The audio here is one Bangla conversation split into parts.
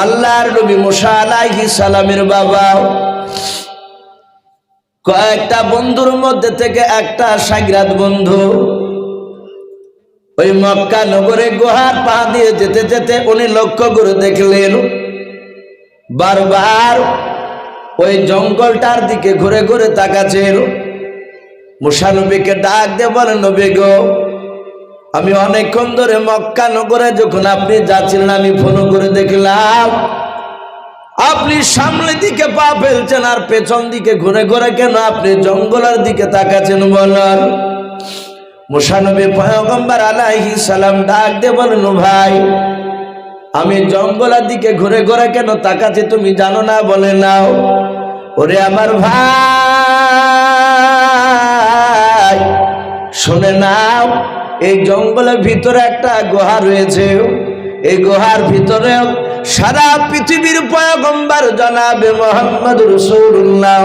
আল্লাহর নবী মুসা আলাইহিস সালামের বাবা কয়েকটা বন্ধুর মধ্যে থেকে একটা সাগরাত বন্ধু ওই মক্কা নগরে গুহার পা দিয়ে যেতে যেতে উনি লক্ষ্য করে দেখলেন বারবার ওই জঙ্গলটার দিকে ঘুরে ঘুরে তাকাচ্ছেন। মুসা নবীকে ডাক দিয়ে বলেন, নবী গো, আমি অনেকক্ষণ ধরে মক্কা নগরে যখন আপনি যাচ্ছিলেন আমি ফোন করে দেখলাম আপনি সামনের দিকে পা ফেলছেন আর পেছন দিকে ঘুরে ঘুরে কেন আপনি জঙ্গলের দিকে তাকাচ্ছেন বলেন। মুসা নবী পয়গম্বর আলাইহিস সালাম ডাক দিয়ে বলেন, ভাই আমি জঙ্গলের দিকে ঘুরে ঘুরে কেন তাকাচ্ছি তুমি জানো না? বলে নাও। ওরে আমার ভাই শুনে নাও, এই জঙ্গলের ভিতরে একটা গুহা রয়েছে। এই গুহার ভিতরে সারা পৃথিবীর পয়গম্বর জনাবে মুহাম্মদ রাসূলুল্লাহ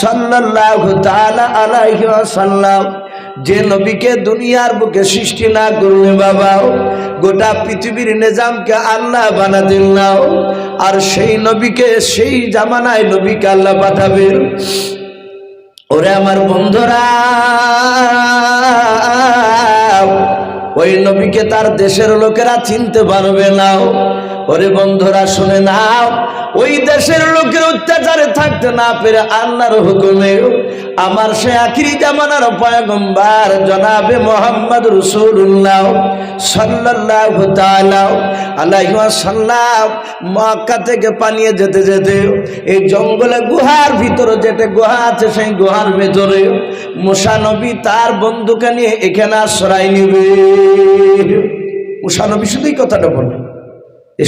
সাল্লাল্লাহু তাআলা আলাইহি ওয়াসাল্লাম যে নবীকে দুনিয়ার বুকে সৃষ্টি না করলে বাবা গোটা পৃথিবীর নিজামকে আল্লাহ বানাতেন না, আর সেই নবীকে সেই জামানায় নবীকে আল্লাহ পাঠাবেন। ওরে আমার বন্ধুরা, ওই নবীকে তার দেশের লোকেরা চিনতে পারবে না। ওরে বন্ধুরা শুনে নাও, ওই দেশের লোকের অত্যাচারে থাকতে না পেরে আল্লাহর হুকুমে আমার সে আখিরি জামানার পয়গম্বর জনাবে মুহাম্মদ রাসূলুল্লাহ সাল্লাল্লাহু তাআলা আলাইহি ওয়াসাল্লাম মক্কা থেকে পালিয়ে যেতে যেতে এই জঙ্গলে গুহার ভিতরে যেটা গুহা আছে সেই গুহার ভিতরে মুসা নবী তার বন্ধুকে নিয়ে এখানে আশ্রয় নেবে। মুসা নবী শুধুই কথাটা বললেন,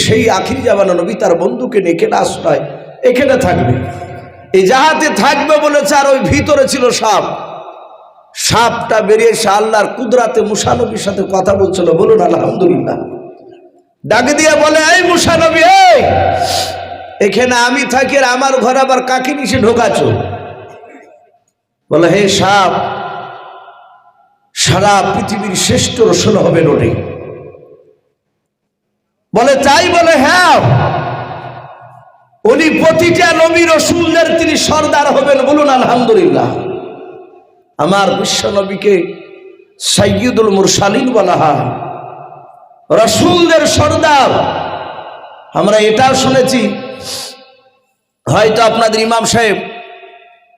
সেই আখিরি জামানা নবী তার বন্ধুকে নিয়ে এখানে আশ্রয় এখানে থাকবে। এই জাহাজে থাকবে বলেছে, আর ওই ভিতরে ছিল সাপ। সাপটা বেরিয়ে এসে আল্লাহর কুদরাতে মুসা নবীর সাথে কথা বলছিল। বলুন আলহামদুলিল্লাহ। ডাকে দিয়ে বলে, এই মুসা নবী, এখানে আমি থাকি আর আমার ঘরে আবার কাকে নিচে ঢোকাচ্ছ? বলে, হে সাপ, সারা পৃথিবীর শ্রেষ্ঠ রসুল হবেন উনি। বলে তাই? বলে হ্যাঁ, উনি প্রতিটা নবী রসুলদের তিনি সর্দার হবেন। বলুন আলহামদুলিল্লাহ। আমার বিশ্ব নবীকে সাইয়্যিদুল মুরসালিন বলা হয়, রসুলদের সর্দার। আমরা এটাও শুনেছি, হয়তো আপনাদের ইমাম সাহেব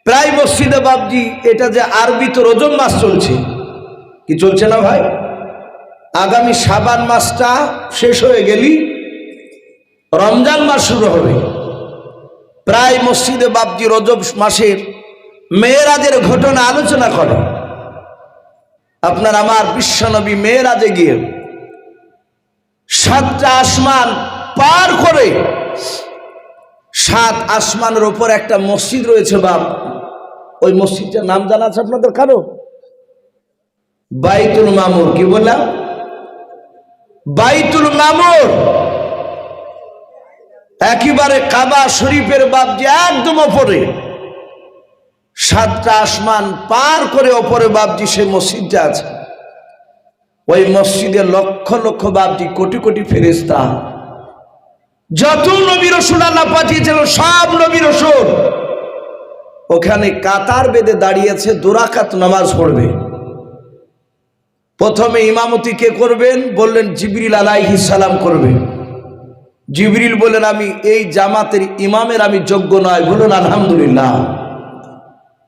প্রায় মসজিদে বাবজি এটা যে আরবিতে রজব মাস চলছে, কি চলছে না ভাই? আগামী শাবান মাসটা শেষ হয়ে গেলি রমজান মাস শুরু হবে। প্রায় মসজিদে বাবজি রজব মাসের মেয়েরাজের ঘটনা আলোচনা করে। আপনার আমার বিশ্বনবী মেয়েরাজে গিয়ে 7টা আসমান পার করে 7 আসমানের উপর একটা মসজিদ রয়েছে বাপ। ওই মসজিদটার নাম জানা আছে আপনাদের কারো? বাইতুল মামুর। কি বললাম? বাইতুল মামুর। একেবারে কাবা শরীফের বাবজি একদম ওপরে, 7টা আসমান পার করে ওপরে বাবজি সেই মসজিদটা আছে। ওই মসজিদে লক্ষ লক্ষ বাবজি কোটি কোটি ফেরেশতা, যত নবী রাসূল আল্লাহ পাঠিয়েছিল সব নবী রাসূল ওখানে কাতার বেঁধে দাঁড়িয়েছে, 2 রাকাত নামাজ পড়বে। প্রথমে ইমামতি কে করবেন? বললেন জিবরিল আলাইহিস সালাম করবে। জিবরিল বলেন, আমি এই জামাতের ইমামের আমি যোগ্য নয়। বলুন আলহামদুলিল্লাহ।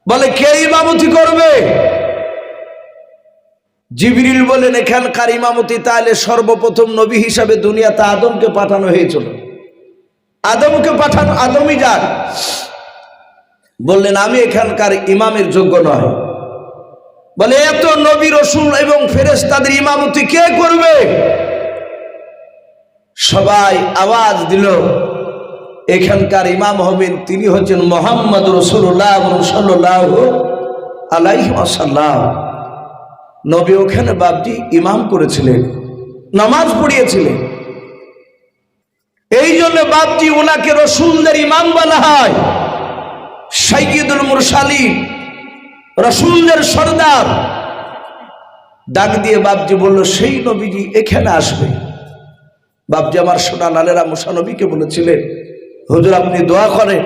বলে কে ইমামতি করবে? জিবরিল বলেন, এখানকার ইমামতি তাহলে সর্বপ্রথম নবী হিসাবে দুনিয়াতে আদমকে পাঠানো হয়েছিল, আদমকে পাঠানো, আদমই যাক। বললেন আমি এখানকার ইমামের যোগ্য নয়। বলে এত নবী রাসূল এবং ফেরেশতাদের ইমামতি কে করবে? সবাই আওয়াজ দিল, এখানকার ইমাম হবেন তিনি হচ্ছেন মুহাম্মদ রাসূলুল্লাহ সাল্লাল্লাহু আলাইহি ওয়াসাল্লাম। নবী ওখানে বাবজি ইমাম করেছিলেন, নামাজ পড়িয়েছিলেন। এই জন্য বাবজি ওনাকে রসুলদের ইমাম বলা হয়, সাইয়্যিদুল মুরসালিন, রসুলদের সর্দার। ডাক দিয়ে বাবজি বলল, সেই নবীজি এখানে আসবে। বাপজি আমার সোনা লালেরা মুসা নবীকে বলেছিলেন, হুজুর আপনি দোয়া করেন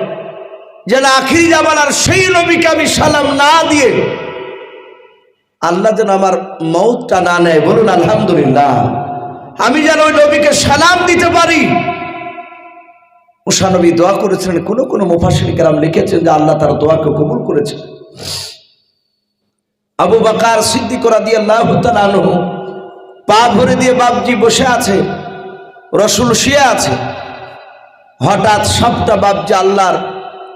যেন আখিরি জামানার সেই নবীকে আমি সালাম না দিয়ে আল্লাহ যেন আমার মউতটা না নেয়। বলুন আলহামদুলিল্লাহ। আমি যেন ওই নবীকে সালাম দিতে পারি। মুসা নবী দোয়া করেছিলেন। কোন কোন মুফাসসির কেরাম লিখেছেন যে আল্লাহ তার দোয়াকে কবুল করেছেন। আবু বকর সিদ্দিক রাদিয়াল্লাহু তাআলা আনহু পা ভরে দিয়ে বাপজি বসে আছে, রাসূল শুয়ে আছে। হঠাৎ সবটা বাপজি আল্লাহর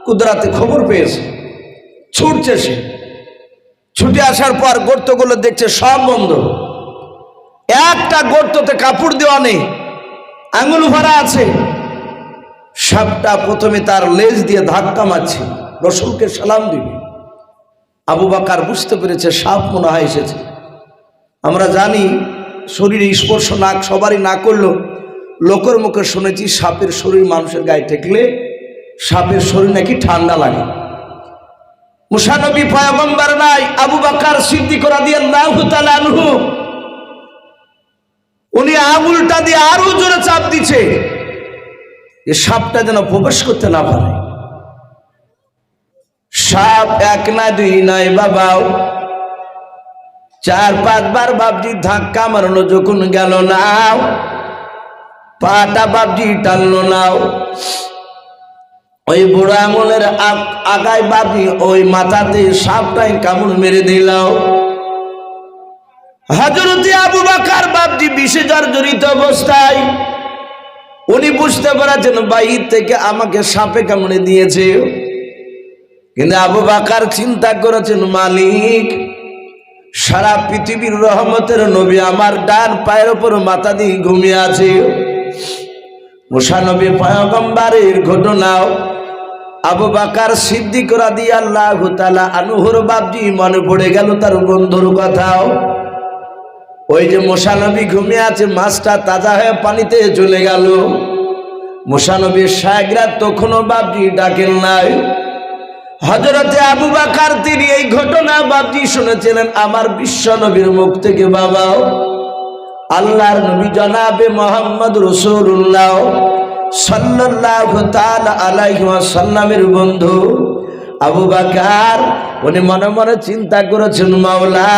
কুদরতে খবর পেয়েছে, ছুটছে। সে ছুটে আসার পর গর্তগুলো দেখছে সব বন্ধ, একটা গর্ততে কাপড় দেওয়া নেই, আঙুল ভরা আছে। সাপটা প্রথমে তার লেজ দিয়ে ধাক্কা মারছে, রাসূলকে সালাম দিবে। আবু বকর বুঝতে পেরেছে সাপ মনে হয় এসেছে। আমরা জানি শরীরে স্পর্শ নাক সবারই না করলেও লোকের মুখে শুনেছি সাপের শরীর মানুষের গায়ে ঠেকলে সাপের শরীর নাকি ঠান্ডা লাগে। মুসা নবী পয়গম্বর নাই, আবু বকর সিদ্দিক রাদিয়াল্লাহু তাআলা আনহু উনি আঙুলটা দিয়ে আরো জোরে চাপ দিচ্ছে যে সাপটা যেন প্রবেশ করতে না পারে। সাপ এক না দুই নয় বাবাও, 4-5 বার বাপজি ধাক্কা মারলো, যখন গেল না পাটা বাপজি টানলো না, ওই বুড়ো আঙুলের আগায় বাপজি ওই মাথাতে সাপটাই কামড় মেরে দিল। হযরত আবু বকর বাপজি বিষে জর্জরিত অবস্থায়, উনি বুঝতে পারছেন বাইরে থেকে আমাকে সাপে কামড়ে দিয়েছে। কিন্তু আবু বকর চিন্তা করেছেন, মালিক সারা পৃথিবীর রহমতের নবী আমার ডান পায়ের উপর মাথা দিয়ে ঘুমিয়ে আছে। মুসা নবী পয়গম্বরের ঘটনাও আবু বকর সিদ্দিক রাদিয়াল্লাহু তাআলা আনহুর বাপজি মনে পড়ে গেল তার বন্ধুর কথাও। ওই যে মুসা নবী ঘুমিয়ে আছে, মাছটা তাজা হয়ে পানিতে চলে গেল। মুসা নবীর শায়গরা তখনও বাপজি ডাকেন নাই। হযরতে আবু বকর তিনি এই ঘটনা বাপজি শুনেছিলেন আমার বিশ্ব নবীর মুখ থেকে। বাবাও আল্লাহর নবী জনাবে মুহাম্মদ রাসূলুল্লাহ সাল্লাল্লাহু তাআলা আলাইহি ওয়াসাল্লামের বন্ধু আবু বকর উনি মনে মনে চিন্তা করেছেন, মাওলা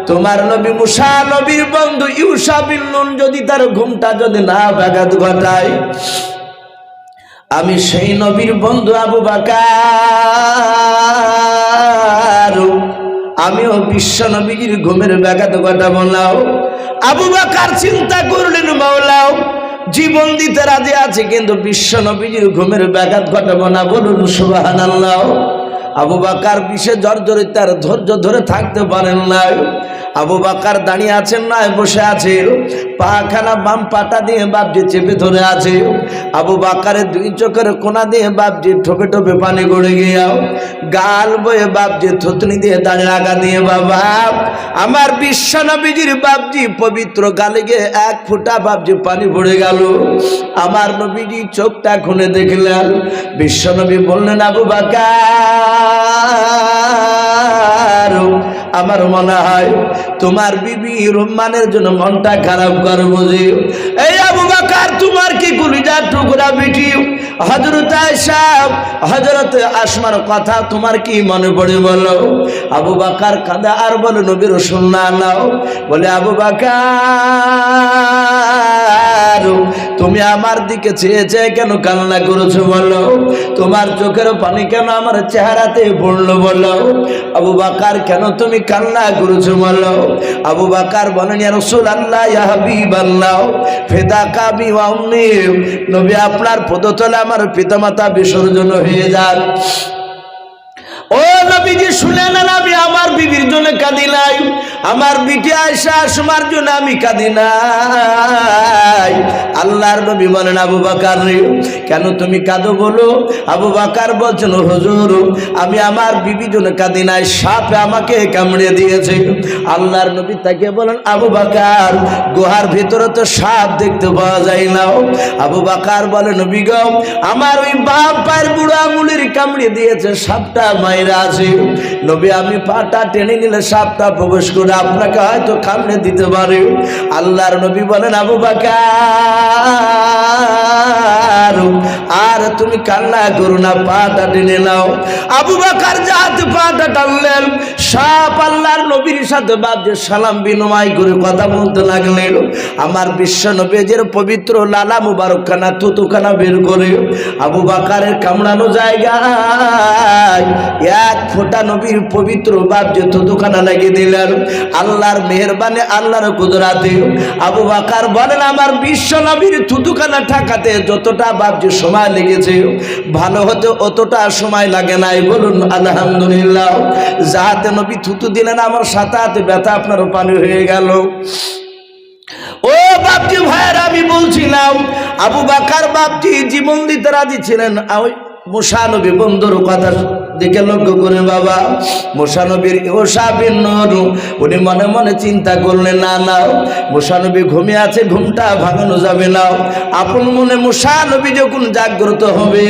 তোমার নবী মুসা নবীর বন্ধু ইউসা বিন নুন যদি তার ঘুমটা যদি না ব্যাঘাত ঘটায়, আমি সেই নবীর বন্ধু আবু বকর আমিও বিশ্ব নবীর ঘুমের ব্যাঘাত ঘটাবো না। আবু বকর চিন্তা করলেন, মাওলা জীবন দিতে রাজি আছে কিন্তু বিশ্ব নবীর ঘুমের ব্যাঘাত ঘটাবো না। বলুন সুবহানাল্লাহ। আবু বকর বিষে জর্জরিত, তার ধৈর্য ধরে থাকতে পারেন না। আবু বকর দাঁড়িয়ে আছেন না বসে আছে, পাখানা বাম পাটা দিয়ে বাপজি চেপে ধরে আছে। আবু বকরের দুই চোখের কোনা দিয়ে বাপজি ঠোপে ঠোপে পানি গড়ে গিয়া গাল বয়ে বাপজি থুতনি দিয়ে দাঁড়িয়ে আগা দিয়ে বাবা আমার বিশ্ব নবীজির বাপজি পবিত্র গালে গিয়ে 1 ফোঁটা বাপজি পানি পড়ে গেল। আমার নবীজি চোখটা খুলে দেখলেন, বিশ্ব নবী বললেন, আবু বকর আমার মনে হয় তোমার বিবি রুম্মানের জন্য মনটা খারাপ করে বুঝি। এই আবু বকর তোমার কি কলিজার টুকরা বেটি হযরত আয়েশা হযরত আসমার কথা তোমার কি মনে পড়ে বলো। আবু বকর কাঁদে আর বলে, নবী রাসূল নাও। বলে আবু বকর তুমি আমার দিকে চেয়ে চেয়ে কেন কান্না করেছো বলো, তোমার চোখের পানি কেন আমার চেহারাতে পড়লো বলো। আবু বকর কেন তুমি কান্না করেছো বলো। আবু বকর বলেন, ইয়া রাসূলুল্লাহ ইয়া হাবিবাল্লাহ ফিদাকা বি ওয়া উম্মি, নবী আপনার পদতলে আমার পিতামাতা বিসর্জন হয়ে যান। ও নবীজি শুনে না, আমি আমার বিবির জন্য কাঁদি নাই, আমার বিটি আয়েশা আসমার জন্য আমি কাঁদি নাই। আল্লাহর নবী বলেন, আবু বকর কেন তুমি কাঁদো বলো। আবু বকর বলছেন, হুজুর আমি আমার বিবির জন্য কাঁদি নাই, সাপে আমাকে কামড়ে দিয়েছে। আল্লাহর নবী তাকে বলেন, আবু বকর গুহার ভিতরে তো সাপ দেখতে পাওয়া যায় না। আবু বকর বলেন, নবী গো আমার ওই বাপ পায়ের বুড়ো আঙুলের কামড়ে দিয়েছে, সাপটা মায়েরা আছে, নবী আমি পাটা টেনে নিলে সাপটা প্রবেশ করে আপনাকে হয়তো কামড়ে দিতে পারে। আল্লাহর নবী বলেন, আবু বকর আর তুমি কান্না করো না, পাটা টেনে নাও। আবু বকর যাতে পাটা টানলেন, সাপ আল্লাহর নবীর সাথে বাজে সালাম বিনিময় করে কথা বলতে লাগলেন। আমার বিশ্ব নবীর পবিত্র লালা মুবারকখানা থুতুখানা বের করে আবু বকরের কামড়ানো জায়গায় এক ফোঁটা নবীর পবিত্র বাজে থুতুখানা লাগিয়ে দিলেন। আল্লাহর মেহেরবানি, আল্লাহর কুদরতে আবু বকর বলেন, আমার বিশ্ব নবীর থুতুখানা ঠাকাতে যতটা বাজে সময় লেগেছে, ভালো হতে অতটা সময় লাগে নাই। বলুন আলহামদুলিল্লাহ। যাহাতে নবী থুতু দিলেন, আমার সাথে হাতে ব্যথা আপনার পানি হয়ে গেল। ও বাপজি ভাইয়ের, আমি বলছিলাম আবু বকর বাপজি জীবন দিতে রাজি ছিলেন। মুসা নবী বন্ধুর কথা দিকে লক্ষ্য করে বাবা, মুসা নবীর ইউশা বিন নূন উনি মনে মনে চিন্তা করলেন, না না মুসা নবী ঘুমিয়ে আছে, ঘুমটা ভাঙানো যাবে না। আপন মনে মুসা নবী যখন জাগ্রত হবে,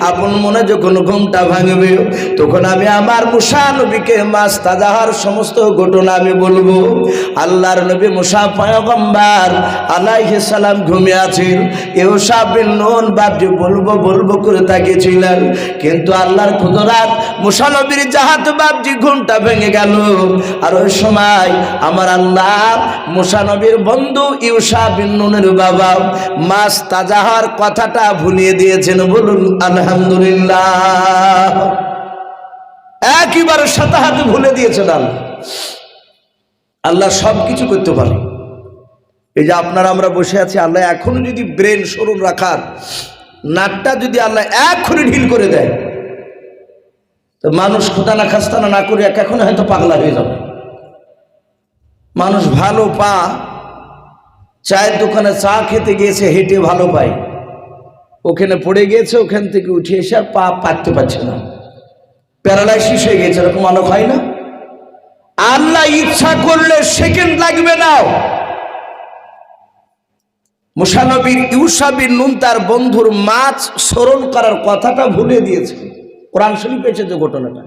আপন মনে যখন ঘুমটা ভাঙবে, তখন আমি আমার মুসা নবীকে মাছ তাজা হওয়ার সমস্ত ঘটনা আমি বলবো। আল্লাহর নবী মুসা পয়গম্বর আলাইহিস সালাম ঘুমিয়ে আছেন, ইউশা বিন নূন বাপজি বলবো বলবো করে তাকিয়েছিলেন। কিন্তু আল্লাহর কুদরত, মুসা নবীর জাহাজ বাপজি ঘুমটা ভেঙে গেল। আর ওই সময় আমার আল্লাহ মুসা নবীর বন্ধু ইউশা বিন নূনের বাবা মাছ তাজা হওয়ার কথাটা ভুলিয়ে দিয়েছেন। বলুন আলহামদুলিল্লাহ। একেবারে সাথে হাতে ভুলে দিয়েছেন আল্লাহ। আল্লাহ সব কিছু করতে পারে। এই যে আপনারা আমরা বসে আছি, আল্লাহ এখনো যদি ব্রেন স্মরণ রাখার নাকটা যদি আল্লাহ এক্ষুনি ঢিল করে দেয়, তো মানুষ খোদা না খাস্তানা না করে এখন হয়তো পাগলা হয়ে যাবে। মানুষ ভালো পা, চায়ের দোকানে চা খেতে গিয়েছে, হেঁটে ভালো পায়, ওখানে পড়ে গিয়েছে, ওখান থেকে উঠে এসে আর পা পাততে পারছে না, প্যারালাইসিস হয়ে গেছে। এরকম অনেক হয় না? আল্লাহ ইচ্ছা করলে সেকেন্ড লাগবে না। মুসা নবীর ইউশা বিন নূন তার বন্ধুর মাছ স্মরণ করার কথাটা ভুলে দিয়েছে। কোরআন শরীফে এসেছে ঘটনাটা,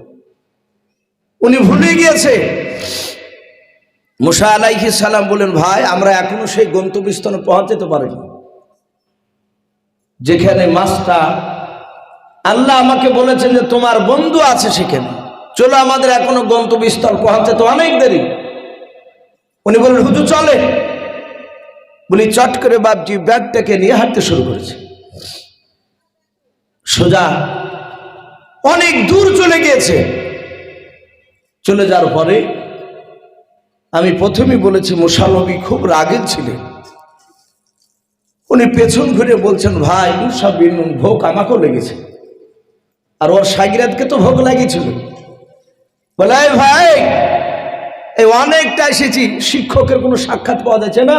উনি ভুলে গিয়েছে। মুসা আলাইহিস সালাম বলেন, ভাই আমরা এখনো সেই গন্তব্যস্থানে পৌঁছাতে পারিনি যেখানে মাছটা আল্লাহ আমাকে বলেছেন যে তোমার বন্ধু আছে সেখানে, চলো আমাদের এখনো গন্তব্যস্থল পৌঁছাতে অনেক দেরি। উনি বলেন, হুজুর চলে। বলি চট করে বাপজি ব্যাগটাকে নিয়ে হাঁটতে শুরু করেছে, সোজা অনেক দূর চলে গিয়েছে। চলে যাওয়ার পরে আমি প্রথমেই বলেছি মুসা নবী খুব রাগের ছিলেন। উনি পেছন ঘুরে বলছেন, ভাই মুসা বিন নূন ভোগ আমাকেও লেগেছে, আর ওর শাগিরাতকে তো ভোগ লাগিয়েছিল। বলে ভাই এই অনেকটা এসেছি, শিক্ষকের কোনো সাক্ষাৎ পাওয়া যাচ্ছে না,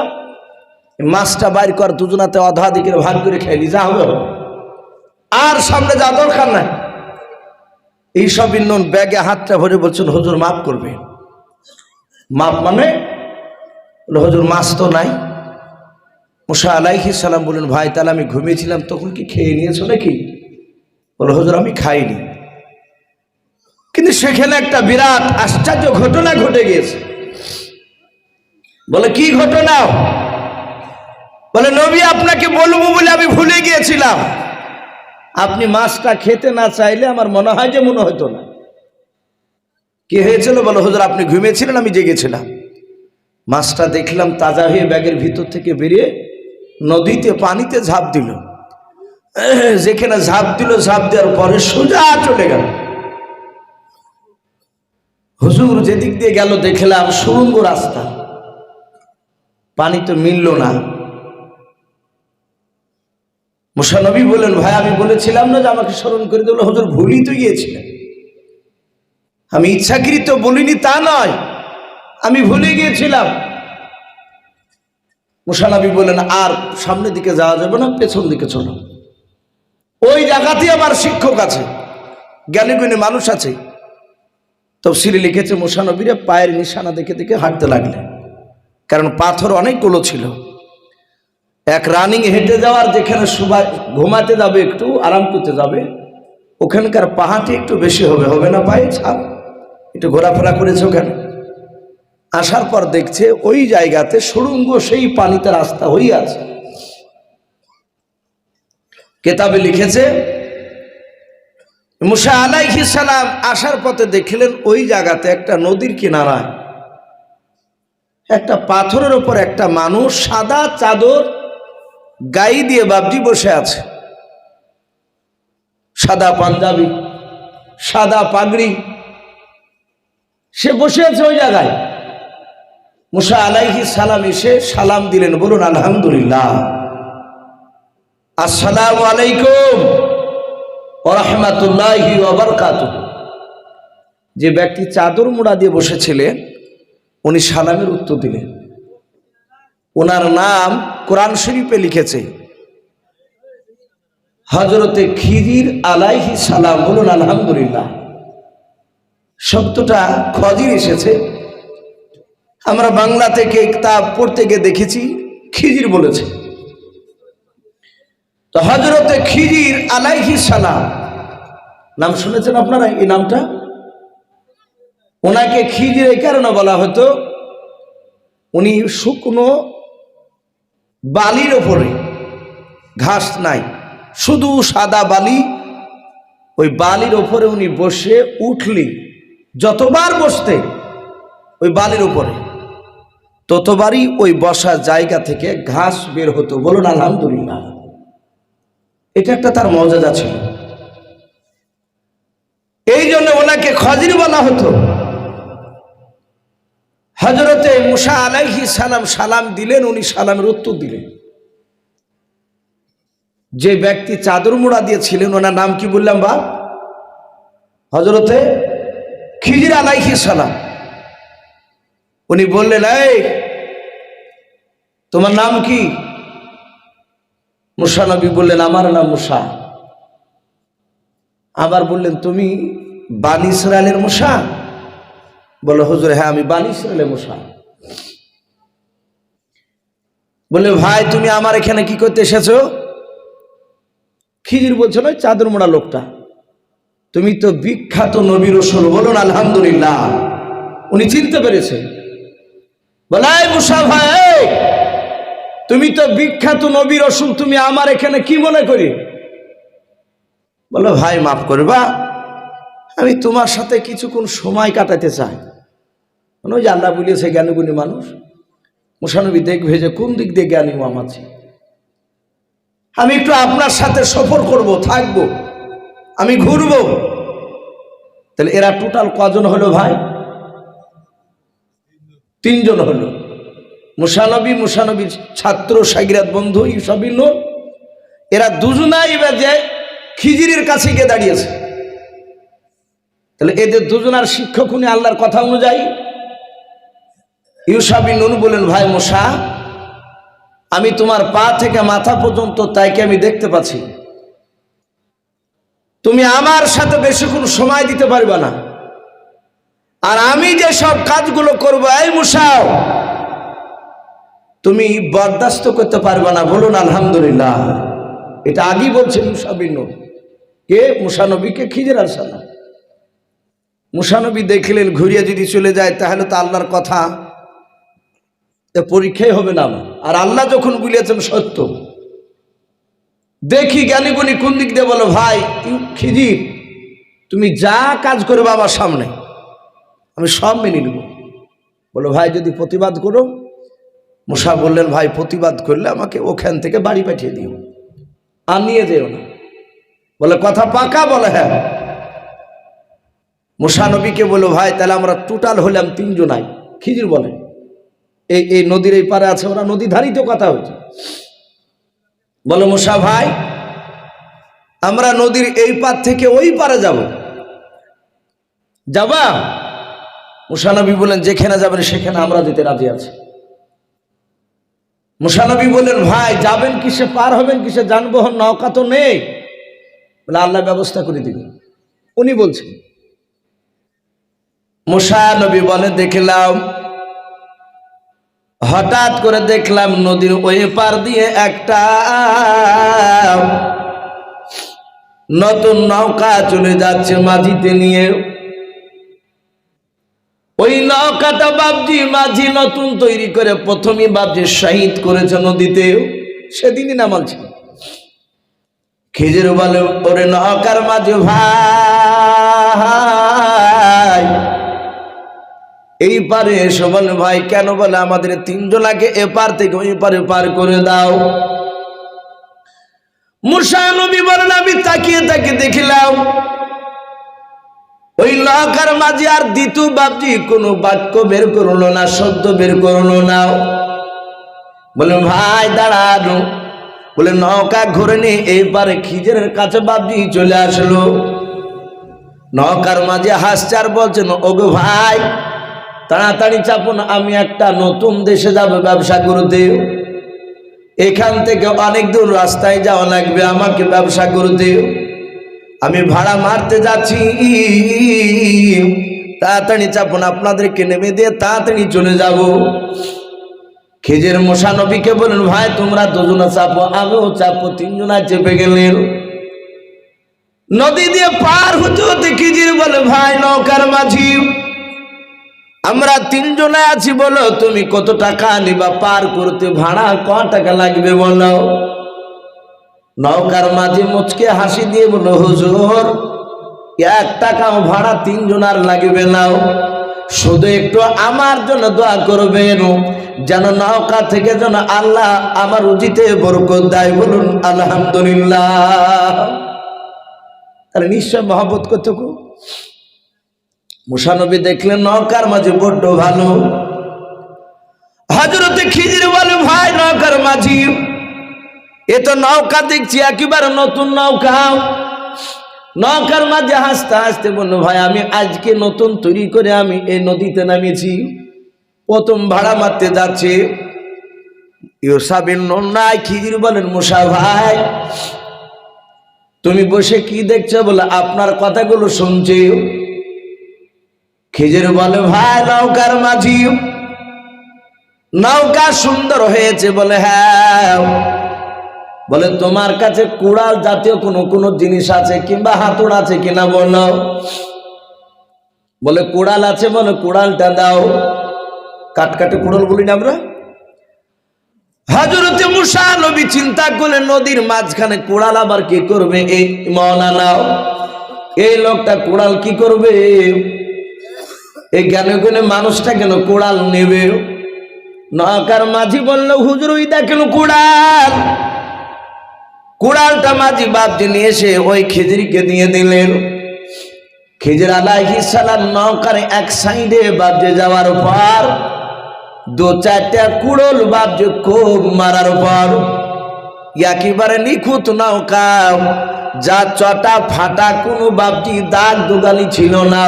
মাছটা বাইর কর, দুজনাতে অধা দিকে ভাগ করে খেলি, যা হবে হবে, আর সামনে যা দরকার নাই। ইউশা বিন নূন ব্যাগে হাতটা ভরে বলছেন, হুজুর মাফ করবে। মাপ মানে? হুজুর মাছ তো নাই। মুসা আলাইহিস সালাম বলেন, ভাই তাহলে আমি ঘুমিয়েছিলাম, তখন কি খেয়ে নিয়েছো নাকি? বলে, হুজুর আমি খাইনি। কিন্তু সেখানে একটা বিরাট আশ্চর্য ঘটনা ঘটে গিয়েছে। বলে, কি ঘটনা? বলে, নবী আপনাকে বলবো বলে আমি ভুলে গিয়েছিলাম। আপনি মাছটা খেতে না চাইলে আমার মনে হয় যে মনে হতো না। কি হয়েছিল? বলে, হুজুর আপনি ঘুমিয়েছিলেন, আমি জেগেছিলাম, মাছটা দেখলাম তাজা হয়ে ব্যাগের ভিতর থেকে বেরিয়ে নদীতে পানিতে ঝাঁপ দিল। যেখানে ঝাঁপ দিল, ঝাঁপ দেওয়ার পরে সোজা চলে গেল। হুজুর যেদিক দিয়ে গেল দেখলাম সুড়ঙ্গ রাস্তা, পানি তো মিলল না। মুসা নবী বলেন, ভাই আমি বলেছিলাম না যে আমাকে স্মরণ করে দিল? হুজুর ভুলই তো গিয়েছিলেন, আমি ইচ্ছাকৃত বলিনি তা নয়, আমি ভুলে গিয়েছিলাম। মুসা নবী বলেন, আর সামনের দিকে যাওয়া যাবে না, পেছন দিকে চলো, ওই জায়গাতেই আমার শিক্ষক আছে, জ্ঞানীগুণী মানুষ আছে। তাফসীরে লিখেছে মুসা নবীরা পায়ের নিশানা দেখে দেখে হাঁটতে লাগলেন, কারণ পাথর অনেকগুলো ছিল। এক রানিং হেঁটে যাওয়ার, যেখানে ঘুমাতে যাবে, একটু আরাম করতে যাবে, ওখানকার পাহাড়টি একটু বেশি হবে, হবে না পায়ে ছাপ? একটু ঘোরাফেরা করেছে ওখানে। আসার পর দেখছে ওই জায়গাতে সুড়ঙ্গ, সেই পানিতে রাস্তা হয়ে আছে। কেতাবে লিখেছে মুসা আলাইহিস সালাম আসার পথে দেখলেন ওই জায়গাতে একটা নদীর কিনারায় একটা পাথরের উপর একটা মানুষ সাদা চাদর গায়ে দিয়ে বাবজি বসে আছে, সাদা পাঞ্জাবি, সাদা পাগড়ি, সে বসে আছে ওই জায়গায়। মুসা আলাইহিস সালাম এসে সালাম দিলেন, বলুন আলহামদুলিল্লাহ, আসসালামু আলাইকুম ওয়া রাহমাতুল্লাহি ওয়া বারাকাতুহু। যে ব্যক্তি চাদর মোড়া দিয়ে বসেছিলেন উনি সালামের উত্তর দিলেন। ওনার নাম কোরআন শরীফে লিখেছে হযরতে খিজির আলাইহিস সালাম। বলুন আলহামদুলিল্লাহ। শব্দটা খজির এসেছে, আমরা বাংলা থেকে কিতাব পড়তে গিয়ে দেখেছি খিজির বলেছে। তো হযরতে খিজির আলাইহিস সালাম নাম শুনেছেন আপনারা? এই নামটা, ওনাকে খিজির এই কারণে বলা হতো, উনি শুকনো বালির ওপরে, ঘাস নাই, শুধু সাদা বালি, ওই বালির ওপরে উনি বসে উঠলি যতবার বসতে ওই বালির উপরে, ততবারই ওই বসার জায়গা থেকে ঘাস বের হতো। বলুন আলহামদুলিল্লাহ। এটা একটা তার মর্যাদা ছিল, এই জন্য ওনাকে খজির বলা হতো। হযরতে মুসা আলাইহিস সালাম সালাম দিলেন, উনি সালামের উত্তর দিলেন। যে ব্যক্তি চাদর মোড়া দিয়েছিলেন ওনার নাম কি বললাম বা? হযরতে খিজির আলাইহিস সালাম। উনি বললেন, এই তোমার নাম কি? মুসা নবী বললেন, আমার নাম মুসা। আবার বললেন, তুমি বানি ইসরায়েলের মুসা? বলে, হুজুর হ্যাঁ আমি বানি ইসরায়েলের মুসা। বলে, ভাই তুমি আমার এখানে কি করতে এসেছো? খিজির বলছিল ওই চাদর মোড়া লোকটা, তুমি তো বিখ্যাত নবী রাসূল। বলুন আলহামদুলিল্লাহ। উনি চিনতে পেরেছে। বলে, এই মুসা ভাই, তুমি তো বিখ্যাত নবী রাসূল, তুমি আমার এখানে কি মনে করি? বলো, ভাই মাফ করবা, আমি তোমার সাথে কিছুক্ষণ সময় কাটাতে চাই। ওই যে আল্লাহ বলিয়েছে জ্ঞানীগুণী মানুষ, মুসা নবী দেখবে যে কোন দিক দিয়ে জ্ঞানী ও আছে, আমি একটু আপনার সাথে সফর করব, থাকবো, আমি ঘুরবো। তাহলে এরা টোটাল কজন হলো ভাই? তিনজন হলো। মুসা নবী, মুসা নবীর ছাত্র শাগিরাত বন্ধু ইউসা বিন নূন, এরা দুজনাই যে খিজিরের কাছে গিয়ে দাঁড়িয়েছে। তাহলে এদের দুজনার শিক্ষক উনি আল্লাহর কথা অনুযায়ী। ইউসা বিন নূন বলেন, ভাই মুসা, আমি তোমার পা থেকে মাথা পর্যন্ত তাইকে আমি দেখতে পাচ্ছি, তুমি আমার সাথে বেশিক্ষণ সময় দিতে পারবে না, আর আমি যে সব কাজগুলো করবো, এই মুসা তুমি বরদাস্ত করতে পারবে না। বলুন আলহামদুলিল্লাহ। এটা আগেই বলছেন ইউসা বিন নূন। কে? মুসা নবীকে খিজির আলাইহিস সালাম। মুসা নবী দেখলেন ঘুরিয়ে যদি চলে যায় তাহলে তো আল্লাহর কথা পরীক্ষাই হবে না। আর আল্লাহ যখন বলিয়েছেন সত্য, দেখি জ্ঞানীগুণী কোন দিক দিয়ে। বলো, ভাই খিজির, তুমি যা কাজ করবে আমার সামনে আমি সব মেনে নেব। বলো, ভাই যদি প্রতিবাদ করো? মুসা বললেন, ভাই প্রতিবাদ করলে আমাকে ওখান থেকে বাড়ি পাঠিয়ে দিও, আর নিয়ে যেও না। বলে, কথা পাকা? বলে, হ্যাঁ। মুসা নবীকে বলো, ভাই তাহলে আমরা টোটাল হলাম তিনজনাই। খিজির বলে, এই নদীর এই পারে আছে, ওরা নদী ধারিত কথা হচ্ছে। বলো, মুসা ভাই আমরা নদীর এই পার থেকে ওই পারে যাব, যাবা? মুসা নবী বলেন, যেখানে যাবেন সেখানে আমরা যেতে রাজি আছি। মুসা নবী বললেন, ভাই যাবেন কিসে, পার হবেন কিসে, যানবাহন নৌকা তো নেই। বলে, আল্লাহ ব্যবস্থা করে দিবেন। উনি বলছেন। মুসা নবী বলে, দেখলাম, হঠাৎ করে দেখলাম নদীর ওই পার দিয়ে একটা নতুন নৌকা চলে যাচ্ছে মাঝিতে নিয়ে। ওই নৌকাটা বাপজি মাঝি নতুন তৈরি করে প্রথমে বাপজি শহীদ করেছে নদীতে, সেদিনই নামালছে। খিজির বলে ওরে নৌকার মাঝি ভাই এই পারে এসো। বলে ভাই কেন? বলে আমাদের তিনজনাকে এপার থেকে ওই পারে পার করে দাও। মুসা নবী বলেন আমি তাকিয়ে তাকিয়ে দেখিলাম ওই নৌকার মাঝি আর দ্বিতীয় বাপজি কোনো বাক্য বের করলো না, শব্দ বের করলো না। বলে ভাই দাঁড়ানো। বলে নৌকা ঘুরে নিয়ে এইবারে খিজিরের কাছে বাপজি চলে আসলো। নৌকার মাঝে হাসছে আর বলছেন ওগো ভাই তাড়াতাড়ি চাপুন, আমি একটা নতুন দেশে যাব ব্যবসা করতে। এখান থেকে অনেক দূর রাস্তায় যাওয়া লাগবে, আমাকে ব্যবসা করতে। আমি ভাড়া মারতে যাচ্ছি, তাড়াতাড়ি চাপুন, আপনাদেরকে নেমে দিয়ে তাড়াতাড়ি চলে যাব। খিজির মুসা নবীকে বলেন ভাই তোমরা দুজনে চাপো, আমিও চাপো। তিনজনা চেপে গেলেন। নদী দিয়ে পার হতে হতে খিজির বলে ভাই নৌকার মাঝি আমরা তিনজনে আছি, বলো তুমি কত টাকা নিবা পার করতে? ভাড়া ক টাকা লাগবে বলো। নৌকার মাঝি মুচকে হাসি দিয়ে বলো হুজুর 1 টাকাও ভাড়া তিনজনার লাগবে না, শুধু একটু আমার জন্য দোয়া করবেন যেন নৌকা থেকে যেন আল্লাহ আমার রুজিতে বরকত দেয়। বলুন আলহামদুলিল্লাহ। তাহলে নিশ্চয় মহব্বত করতে। মুসা নবী দেখলেন নৌকার মাঝি বড্ড ভালো। হযরতে খিজির বলে ভাই নৌকার মাঝি এ তো নৌকা দেখছি একেবারে নতুন নৌকা। নৌকার মাঝে হাসতে হাসতে বলল ভাই আমি আজকে নতুন তৈরি করে আমি এই নদীতে নামিয়েছি, প্রথম ভাড়া মারতে যাচ্ছে। ইউসাবিন নন্নাই খিজির বলেন মুসা ভাই তুমি বসে কি দেখছো? বলে আপনার কথাগুলো শুনছি। খিজির বলে ভাই নৌকার মাঝি নৌকা সুন্দর হয়েছে। বলে হ্যাঁ। বলে তোমার কাছে কুড়াল জাতীয় কোন জিনিস আছে কিংবা হাতুড় আছে কিনা বলো। বলে কুড়াল আছে। বলে কুড়ালটা দাও। কাটকাটে কুড়াল বলি না আমরা। হযরতে মুসা নবী চিন্তা করলেন নদীর মাঝখানে কুড়াল আবার কি করবে? এই মাওলানা এই লোকটা কুড়াল কি করবে? এই জ্ঞানে জ্ঞানে মানুষটা কেন কুড়াল নেবে? নৌকার মাঝি বলল হুজুর ওই দেখেন কুড়াল। কুড়ালটা মাঝি বাপজি নিয়ে এসে ওই খিজিরকে দিয়ে দিলেন। খিজির আলাইহিস সালাম নৌকার এক সাইডে বাপজি যাওয়ার পর 2-4টা কুড়াল বাপজি খুব মারার পর একেবারে নিখুঁত নৌকা, যা চটা ফাটা কোনো বাপজি দাগ দুগালি ছিল না।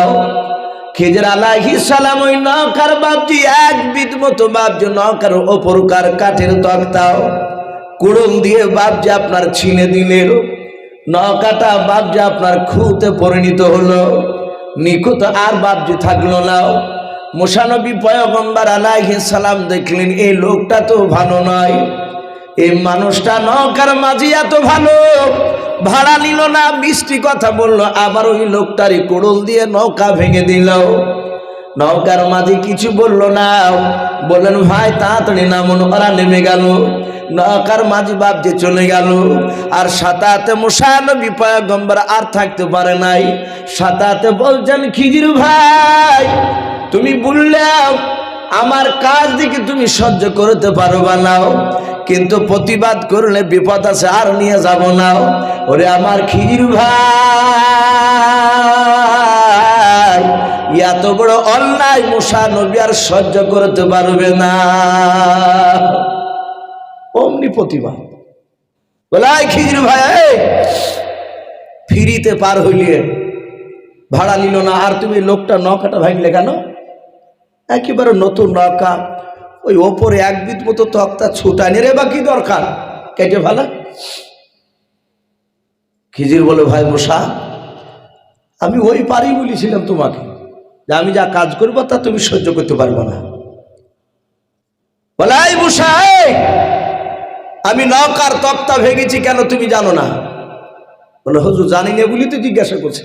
খিজির আলাইহিস সালাম ওই নৌকার বাপজি এক বিট মতো বাপজি নৌকার ওপরকার কাঠের তক্তাও কুড়ুল দিয়ে বাপজি আপনার ছিনে দিলেন। নৌকাটা বাপজি আপনার খুঁতে পরিণত হলো, নিখুঁত আর বাপজি থাকলো না। মুসা নবী পয়গম্বর আলাইহিস সালাম দেখলেন এই লোকটা তো ভালো নয়, এই মানুষটা নৌকার মাঝি এত ভালো, ভাড়া নিল না, মিষ্টি কথা বললো, আবার ওই লোকটারই কুড়ুল দিয়ে নৌকা ভেঙে দিল। নৌকার মাঝি কিছু বললো না, বললেন ভাই তাড়াতাড়ি নামুন। ওরা নেমে গেল। নৌকার মাঝি বাপজি চলে গেল। আর সাথে মুসা নবী পয়গম্বর আর থাকতে পারে নাই। সাথে বলছেন খিজির ভাই তুমি বললাম আমার কাজ দিকে তুমি সহ্য করতে পারবা না, কিন্তু প্রতিবাদ করলে বিপদ আছে, আর নিয়ে যাব না। ওরে আমার খিজির ভাই এত বড় অন্যায় মুসা নবী আর সহ্য করতে পারবে না। অমনি প্রতিবাদ বলে খিজির ভাই ফিরিতে পার হইলে ভাড়া নিল না, আর তুমি লোকটা নৌকাটা ভাঙলে কেন? একেবারে নতুন নৌকা, ওই ওপরে এক বিট মতো তক্তা ছুটানি রে বা কি দরকার, কেটে ফেলা। খিজির বলে ভাই মুসা আমি ওই পারি বলেছিলাম তোমাকে যে আমি যা কাজ করবো তা তুমি সহ্য করতে পারবো না। বলে এই মুসা আমি নৌকার তক্তা ভেঙেছি কেন তুমি জানো না? বলে হুজুর জানি না বলি তো জিজ্ঞাসা করছে,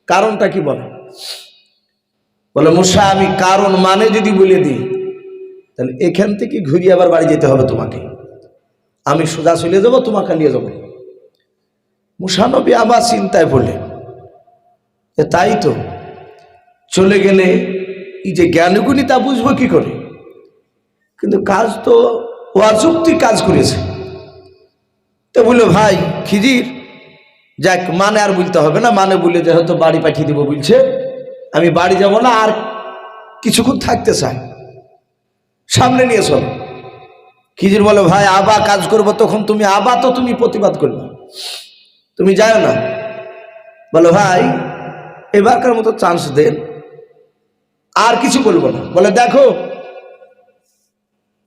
কারণটা কি বলে? বলে মুসা আমি কারণ মানে যদি বলে দিই তাহলে এখান থেকে ঘুরিয়ে আবার বাড়ি যেতে হবে তোমাকে, আমি সোজা চলে যাবো, তোমাকে নিয়ে যাবো। মুসা নবী আবার চিন্তায় পড়লেন, তাই তো, চলে গেলে এই যে জ্ঞানগুণী তা বুঝবো কি করে, কিন্তু কাজ তো অযৌক্তিক কাজ করেছে। তো বললো ভাই খিজির, যাক মানে আর বলতে হবে না, মানে বলে যে হয়তো বাড়ি পাঠিয়ে দিব বলছে, আমি বাড়ি যাব না, আর কিছুক্ষণ থাকতে চাই, সামনে নিয়ে চলো। খিজির বলে ভাই আবা কাজ করবো, তখন তুমি আবা তো তুমি প্রতিবাদ করবে, তুমি যাও না। বলো ভাই এবারকার মতো চান্স দেন, আর কিছু বলবো না। বলে দেখো,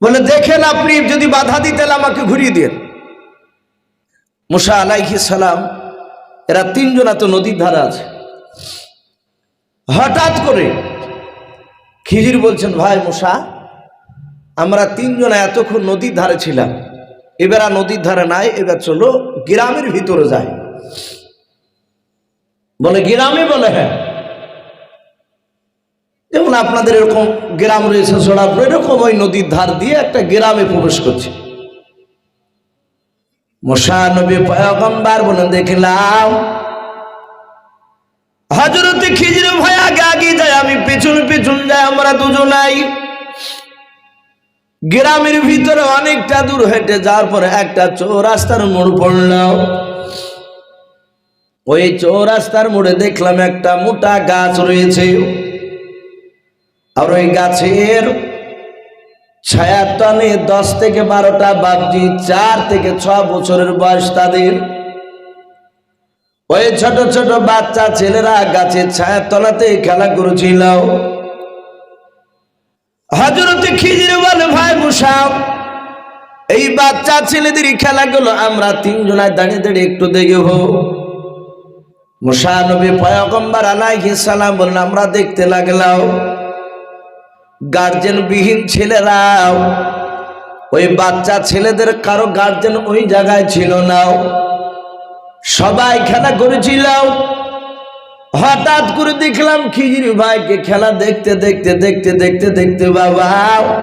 বলে দেখেন আপনি যদি বাধা দিতেন আমাকে ঘুরিয়ে দেন। মুসা আলাইহিস সালাম এরা তিনজনা তো নদীর ধারে আছে, হঠাৎ করে খিজির বলছেন ভাই মুসা আমরা তিনজনা এতক্ষণ নদীর ধারে ছিলাম, এবার আর নদীর ধারে নাই, এবার চলো গ্রামের ভিতরে যাই। বলে গ্রামে? বলে হ্যাঁ, যেমন আপনাদের এরকম গ্রাম রয়েছে সোনারপুর, এরকম ওই নদীর ধার দিয়ে একটা গ্রামে প্রবেশ করছে। মুসা নবী পয়গম্বর বলেন দেখলাম হযরত খিজির ভাই আগে আগে যায়, আমি পেছন পেছন যাই, আমরা দুজনাই গ্রামের ভিতরে অনেকটা দূর হেঁটে যাওয়ার পরে একটা চৌরাস্তার মোড় পড়ল। ওই চৌরাস্তার মোড়ে দেখলাম একটা মোটা গাছ রয়েছে, আর ওই গাছের ছায়ার তলে 10 থেকে 12টা বাপজি, 4 থেকে 6 বছরের বয়স তাদের, ওই ছোট ছোট বাচ্চা ছেলেরা গাছের ছায়ার তলাতে খেলা করছিল। হযরত খিজির বলে ভাই মুসা এই বাচ্চা ছেলেদের খেলাগুলো আমরা তিনজনায় দাঁড়িয়ে দাঁড়িয়ে একটু দেখব। মুসা নবী পয়গম্বর আলাইহিস সালাম বললেন আমরা দেখতে লাগলাম। গার্জেন বিহীন ছেলেরা, ওই বাচ্চা ছেলেদের কারো গার্জেন ওই জায়গায় ছিল না, সবাই খেলা করেছিল। হঠাৎ করে দেখলাম খিজির ভাইকে খেলা দেখতে দেখতে দেখতে দেখতে দেখতে বাবা